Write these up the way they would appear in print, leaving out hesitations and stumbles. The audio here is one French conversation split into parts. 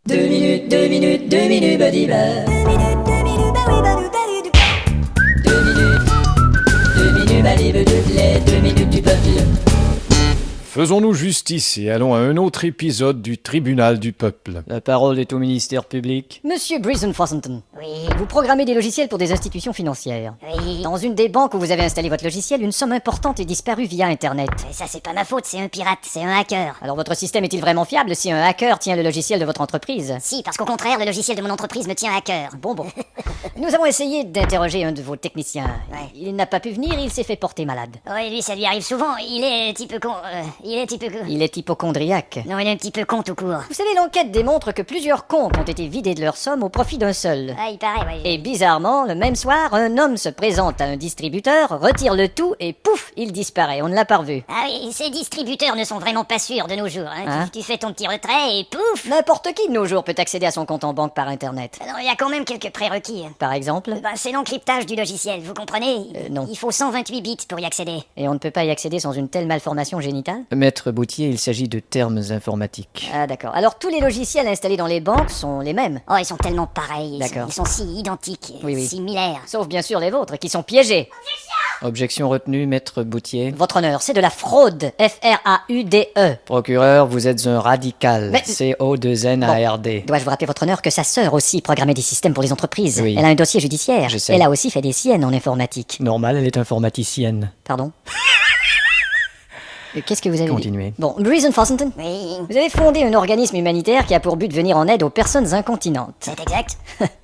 2 minutes, 2 minutes, 2 minutes, badiba. 2 minutes, 2 minutes, badiba, les 2 minutes du peuple. Faisons-nous justice et allons à un autre épisode du tribunal du peuple. La parole est au ministère public. Monsieur Breezen Fossenton, Oui, vous programmez des logiciels pour des institutions financières. oui. Dans une des banques où vous avez installé votre logiciel, une somme importante est disparue via Internet. Mais ça, c'est pas ma faute, c'est un pirate, c'est un hacker. Alors votre système est-il vraiment fiable si un hacker tient le logiciel de votre entreprise? Si, parce qu'au contraire, le logiciel de mon entreprise me tient à cœur. Bon. Nous avons essayé d'interroger un de vos techniciens. Ouais. Il n'a pas pu venir, il s'est fait porter malade. Oui, lui, ça lui arrive souvent. Il est un petit peu con. Il Il est hypochondriaque. Non, il est un petit peu con tout court. Vous savez, l'enquête démontre que plusieurs comptes ont été vidés de leur somme au profit d'un seul. Ah, il paraît, ouais. Et bizarrement, le même soir, un homme se présente à un distributeur, retire le tout et pouf, il disparaît. On ne l'a pas revu. Ah oui, ces distributeurs ne sont vraiment pas sûrs de nos jours. Hein. Hein? Tu fais ton petit retrait et pouf. N'importe qui de nos jours peut accéder à son compte en banque par Internet. Non, il y a quand même quelques prérequis. Par exemple. C'est l'encryptage du logiciel, vous comprenez? Non. Il faut 128 bits pour y accéder. Et on ne peut pas y accéder sans une telle malformation génitale? Maître Boutier, il s'agit de termes informatiques. Ah d'accord. Alors tous les logiciels installés dans les banques sont les mêmes. Oh, ils sont tellement pareils. D'accord. Ils sont si identiques, Oui. similaires. Sauf bien sûr les vôtres, qui sont piégés. Objection retenue, Maître Boutier. Votre honneur, c'est de la fraude. F-R-A-U-D-E. Procureur, vous êtes un radical. Mais- C-O-2-N-A-R-D. Dois-je vous rappeler, votre honneur, que sa sœur aussi programmait des systèmes pour les entreprises? Oui. Elle a un dossier judiciaire. Je sais. Elle a aussi fait des siennes en informatique. Normal, elle est informaticienne. Pardon? Qu'est-ce que vous avez Continuez. dit? Bon, Breezen Fossenton, Oui, vous avez fondé un organisme humanitaire qui a pour but de venir en aide aux personnes incontinentes. c'est exact.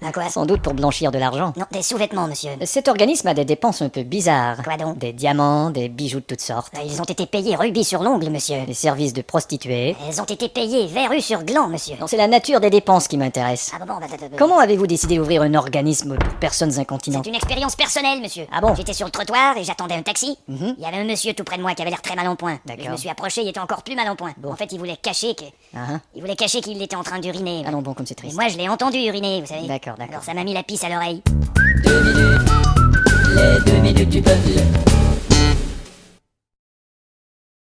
À quoi? Sans doute pour blanchir de l'argent. Non, des sous-vêtements, monsieur. Cet organisme a des dépenses un peu bizarres. Quoi donc? Des diamants, des bijoux de toutes sortes. Ils ont été payés rubis sur l'ongle, monsieur. Des services de prostituées. Ils ont été payés verrues sur gland, monsieur. Non, c'est la nature des dépenses qui m'intéresse. Ah bon, Comment avez-vous décidé d'ouvrir un organisme pour personnes C'est incontinentes? une expérience personnelle, monsieur. Ah bon? J'étais sur le trottoir et j'attendais un taxi. Il y avait un monsieur tout près de moi qui avait l'air très mal en point. D'accord. Je me suis approché, il était encore plus mal en point. En fait, il voulait cacher qu'il était en train d'uriner. Ah non, bon, comme c'est Et triste. moi, je l'ai entendu uriner, vous savez. D'accord. Alors ça m'a mis la pisse à l'oreille. 2 minutes, les 2 minutes du peuple.